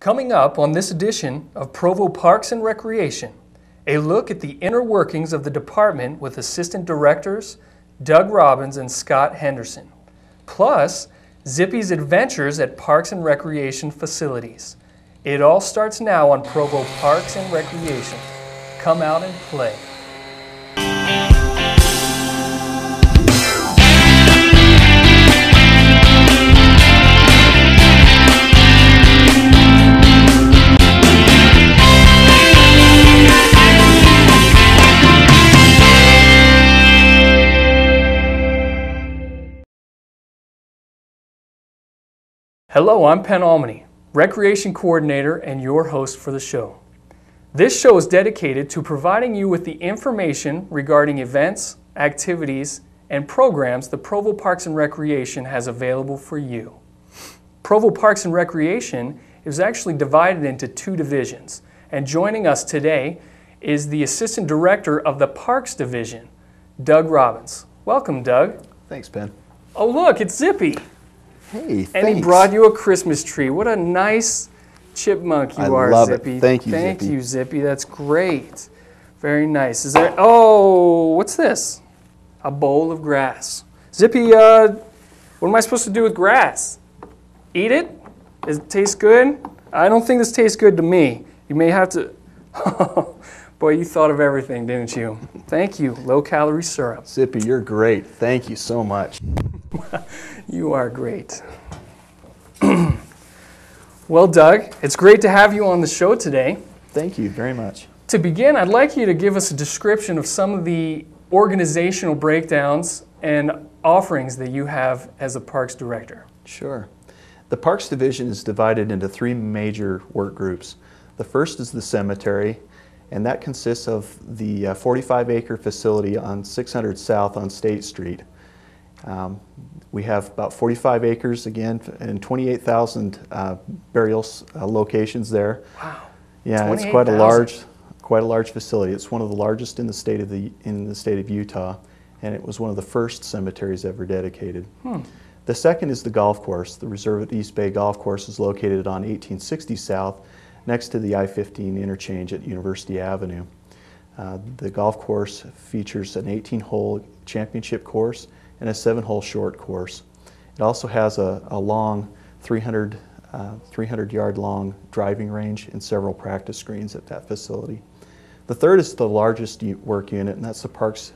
Coming up on this edition of Provo Parks and Recreation, a look at the inner workings of the department with Assistant Directors Doug Robbins and Scott Henderson, plus Zippy's adventures at Parks and Recreation facilities. It all starts now on Provo Parks and Recreation. Come out and play. Hello, I'm Penn Almany, Recreation Coordinator and your host for the show. This show is dedicated to providing you with the information regarding events, activities, and programs the Provo Parks and Recreation has available for you. Provo Parks and Recreation is actually divided into two divisions, and joining us today is the Assistant Director of the Parks Division, Doug Robbins. Welcome, Doug. Thanks, Penn. Oh, look, it's Zippy. Hey, thanks. And he brought you a Christmas tree. What a nice chipmunk you are, love Zippy. It. Thank you, Zippy. Thank you, Zippy. That's great. Very nice. Is there? Oh, what's this? A bowl of grass. Zippy, what am I supposed to do with grass? Eat it? Does it taste good? I don't think this tastes good to me. You may have to. Boy, you thought of everything, didn't you? Thank you. Low-calorie syrup. Zippy, you're great. Thank you so much. You are great. Well, Doug, it's great to have you on the show today. Thank you very much. To begin, I'd like you to give us a description of some of the organizational breakdowns and offerings that you have as a Parks Director. Sure. The Parks Division is divided into three major work groups. The first is the cemetery, and that consists of the 45-acre facility on 600 South on State Street. We have about 45 acres again and 28,000 burial locations there. Wow! Yeah, it's quite a large facility. It's one of the largest in the state of Utah, and it was one of the first cemeteries ever dedicated. The second is the golf course. The Reserve at East Bay Golf Course is located on 1860 South, next to the I-15 interchange at University Avenue. The golf course features an 18-hole championship course and a 7-hole short course. It also has a long 300-yard long driving range and several practice greens at that facility. The third is the largest work unit, and that's the Parks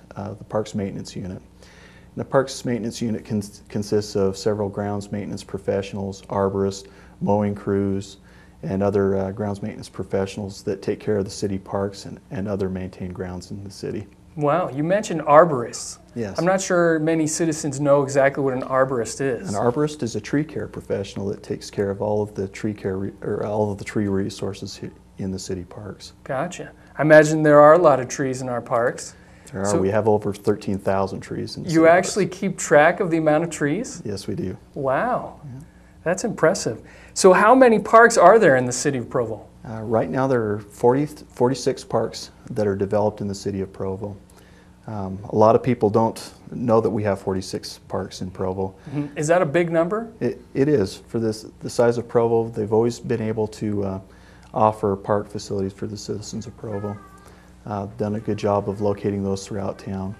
Maintenance Unit. And the Parks Maintenance Unit consists of several grounds maintenance professionals, arborists, mowing crews, and other grounds maintenance professionals that take care of the city parks and other maintained grounds in the city. Wow, you mentioned arborists. Yes. I'm not sure many citizens know exactly what an arborist is. An arborist is a tree care professional that takes care of all of the tree care all of the tree resources in the city parks. Gotcha. I imagine there are a lot of trees in our parks. There are. We have over 13,000 trees in the city You actually parks. Keep track of the amount of trees? Yes, we do. Wow, Yeah. That's impressive. So how many parks are there in the city of Provo? Right now there are 46 parks that are developed in the city of Provo. A lot of people don't know that we have 46 parks in Provo. Mm-hmm. Is that a big number? It is. For the size of Provo, they've always been able to offer park facilities for the citizens of Provo. Done a good job of locating those throughout town.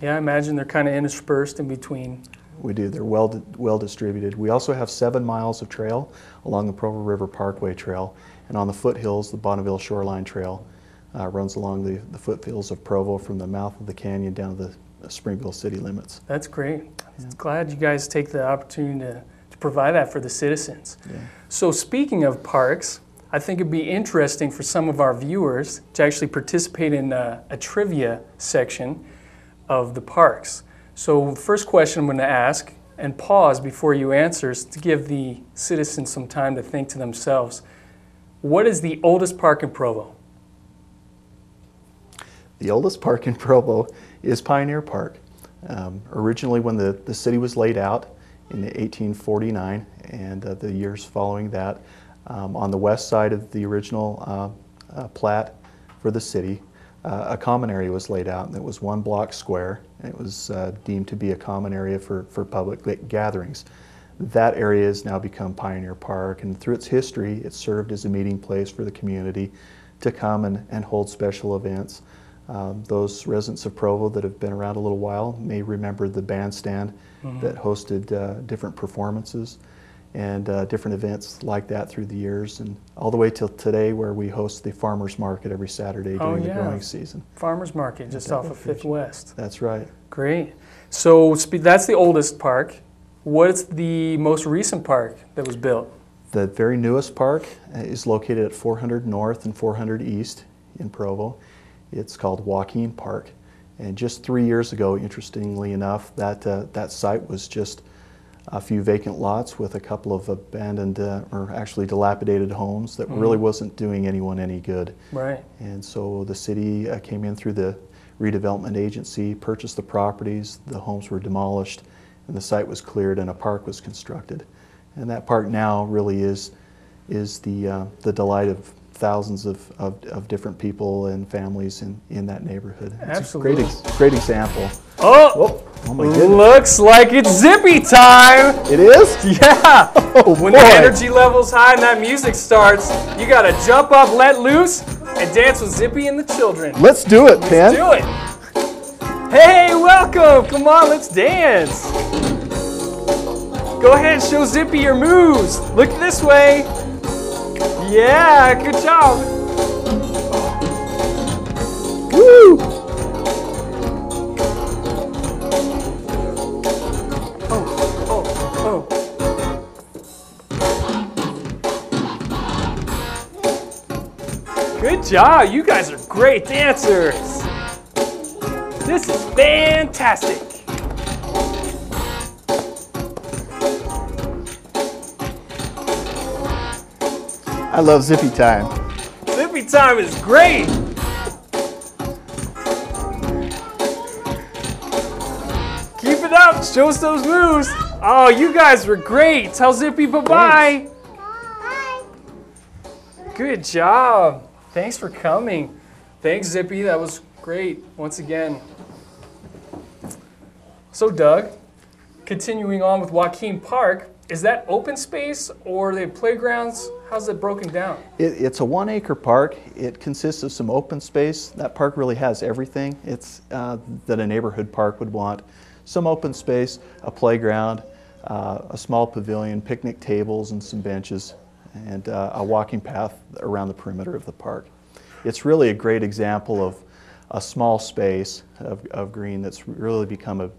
Yeah, I imagine they're kind of interspersed in between. We do. They're well distributed. We also have 7 miles of trail along the Provo River Parkway Trail, and on the foothills, the Bonneville Shoreline Trail runs along the foothills of Provo from the mouth of the canyon down to the Springville city limits. That's great. Yeah. Glad you guys take the opportunity to provide that for the citizens. Yeah. So speaking of parks, I think it'd be interesting for some of our viewers to actually participate in a trivia section of the parks. So the first question I'm going to ask, and pause before you answer, is to give the citizens some time to think to themselves, what is the oldest park in Provo? The oldest park in Provo is Pioneer Park. Originally when the city was laid out in 1849 and the years following that, on the west side of the original plat for the city, a common area was laid out, and it was 1 block square. It was deemed to be a common area for public gatherings. That area has now become Pioneer Park, and through its history, it's served as a meeting place for the community to come and hold special events. Those residents of Provo that have been around a little while may remember the bandstand that hosted different performances and different events like that through the years, and all the way till today, where we host the farmers market every Saturday during the growing season. Farmers market just off of 5th West. That's right. Great. So that's the oldest park. What's the most recent park that was built? The very newest park is located at 400 North and 400 East in Provo. It's called Joaquin Park. And just 3 years ago, interestingly enough, that site was just a few vacant lots with a couple of abandoned or actually dilapidated homes that really wasn't doing anyone any good. Right. And so the city came in through the redevelopment agency, purchased the properties, the homes were demolished, and the site was cleared and a park was constructed. And that park now really is the delight of thousands of different people and families in that neighborhood. Absolutely. It's a great example. Oh my goodness. Looks like it's Zippy time. It is? Yeah. Oh, when boy. the energy level's high and that music starts, you gotta jump up, let loose, and dance with Zippy and the children. Let's do it, Pen. Let's do it. Hey, welcome. Come on, let's dance. Go ahead, show Zippy your moves. Look this way. Yeah, good job. Woo! Oh. Good job. You guys are great dancers. This is fantastic. I love Zippy time. Zippy time is great. Keep it up. Show us those moves. Oh, you guys were great. Tell Zippy bye-bye. Bye. Good job. Thanks for coming. Thanks, Zippy. That was great once again. So, Doug, continuing on with Joaquin Park, is that open space or are they playgrounds? How's it broken down? It's a 1 acre park. It consists of some open space. That park really has everything that a neighborhood park would want. Some open space, a playground, a small pavilion, picnic tables and some benches, and a walking path around the perimeter of the park. It's really a great example of a small space of green that's really become a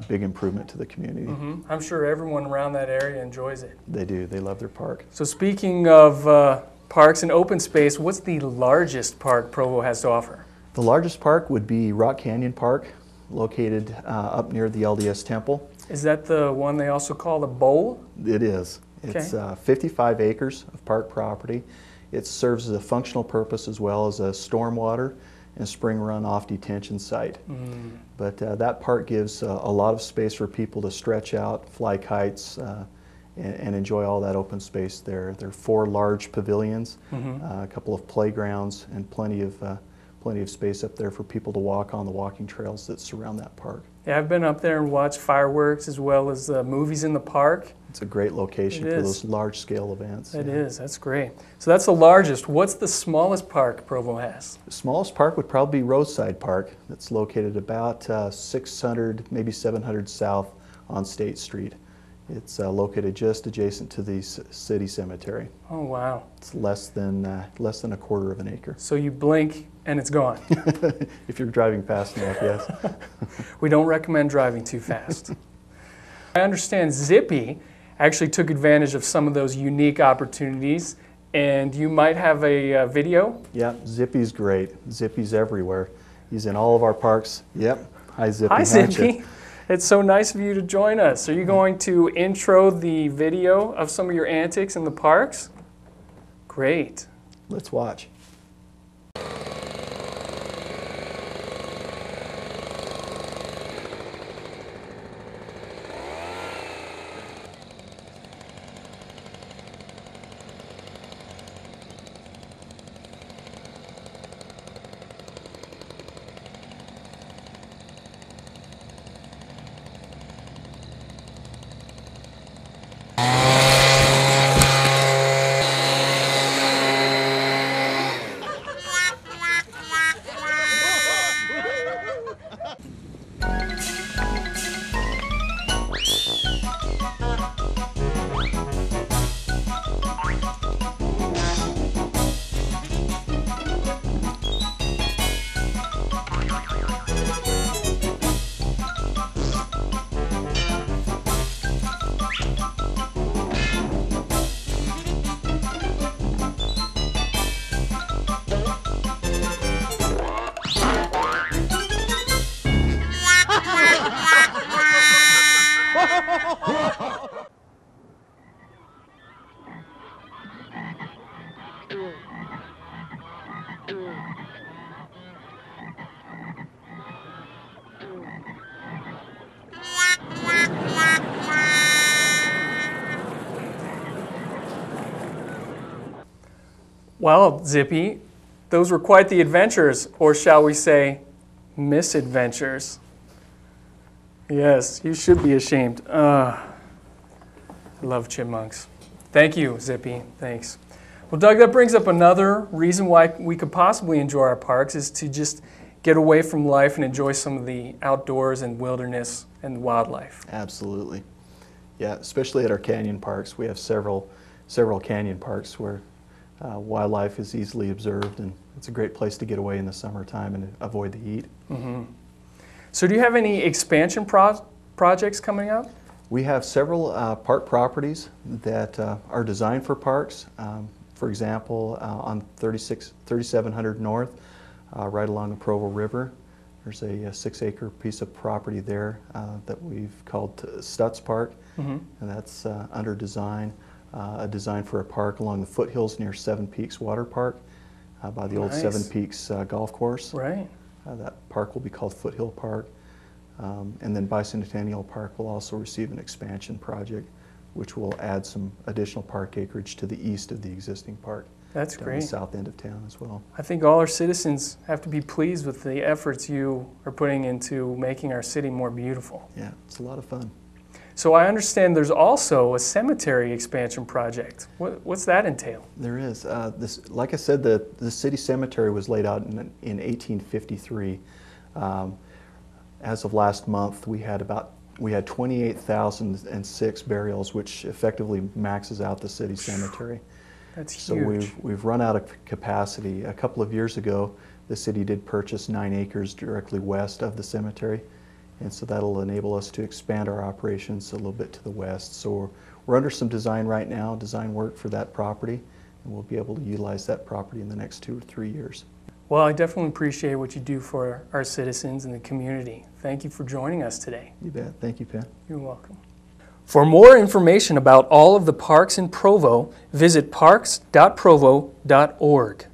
big improvement to the community. I'm sure everyone around that area enjoys it. They do. They love their park. So speaking of parks and open space, what's the largest park Provo has to offer? The largest park would be Rock Canyon Park, located up near the LDS Temple. Is that the one they also call the Bowl? It is. It's 55 acres of park property. It serves as a functional purpose as well as a stormwater and spring runoff detention site. But that park gives a lot of space for people to stretch out, fly kites, and enjoy all that open space there. There are 4 large pavilions, a couple of playgrounds, and plenty of space up there for people to walk on the walking trails that surround that park. Yeah, I've been up there and watched fireworks as well as movies in the park. It's a great location for those large-scale events. It is. That's great. So that's the largest. What's the smallest park Provo has? The smallest park would probably be Roadside Park. That's located about 600, maybe 700 south on State Street. It's located just adjacent to the city cemetery. Oh, wow. It's less than a quarter of an acre. So you blink and it's gone. If you're driving fast enough, yes. We don't recommend driving too fast. I understand Zippy actually took advantage of some of those unique opportunities, and you might have a video? Yeah, Zippy's great. Zippy's everywhere. He's in all of our parks. Yep. Hi, Zippy. Hi, Zippy. It's so nice of you to join us. Are you going to intro the video of some of your antics in the parks? Great. Let's watch. Well, Zippy, those were quite the adventures, or shall we say, misadventures. Yes, you should be ashamed. I love chipmunks. Thank you, Zippy. Thanks. Well, Doug, that brings up another reason why we could possibly enjoy our parks is to just get away from life and enjoy some of the outdoors and wilderness and wildlife. Absolutely. Yeah, especially at our canyon parks. We have several canyon parks where wildlife is easily observed, and it's a great place to get away in the summertime and avoid the heat. Mm-hmm. So do you have any expansion projects coming up? We have several park properties that are designed for parks. For example, on 3700 North, right along the Provo River, there's a 6-acre piece of property there that we've called Stutz Park, mm-hmm. and that's under design. A design for a park along the foothills near Seven Peaks Water Park by the old Seven Peaks golf course. Right. That park will be called Foothill Park. And then Bicentennial Park will also receive an expansion project, which will add some additional park acreage to the east of the existing park. That's down great. The south end of town as well. I think all our citizens have to be pleased with the efforts you are putting into making our city more beautiful. Yeah, it's a lot of fun. So I understand there's also a cemetery expansion project. What's that entail? There is. Like I said, the city cemetery was laid out in 1853. As of last month, we had 28,006 burials, which effectively maxes out the city cemetery. That's huge. So we've run out of capacity. A couple of years ago, the city did purchase 9 acres directly west of the cemetery, and so that'll enable us to expand our operations a little bit to the west. So we're under some design right now, design work for that property, and we'll be able to utilize that property in the next 2 or 3 years. Well, I definitely appreciate what you do for our citizens and the community. Thank you for joining us today. You bet. Thank you, Penn. You're welcome. For more information about all of the parks in Provo, visit parks.provo.org.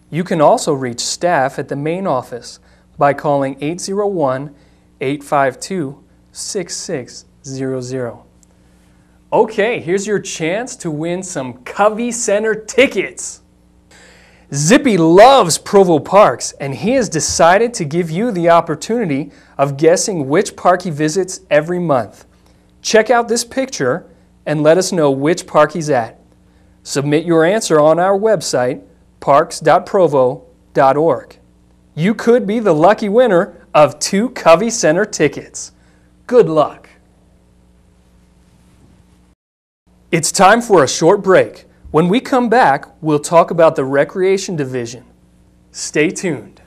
You can also reach staff at the main office by calling 801-852-6600. Okay, here's your chance to win some Covey Center tickets. Zippy loves Provo parks, and he has decided to give you the opportunity of guessing which park he visits every month. Check out this picture and let us know which park he's at. Submit your answer on our website, parks.provo.org. You could be the lucky winner of 2 Covey Center tickets. Good luck. It's time for a short break. When we come back, we'll talk about the Recreation Division. Stay tuned.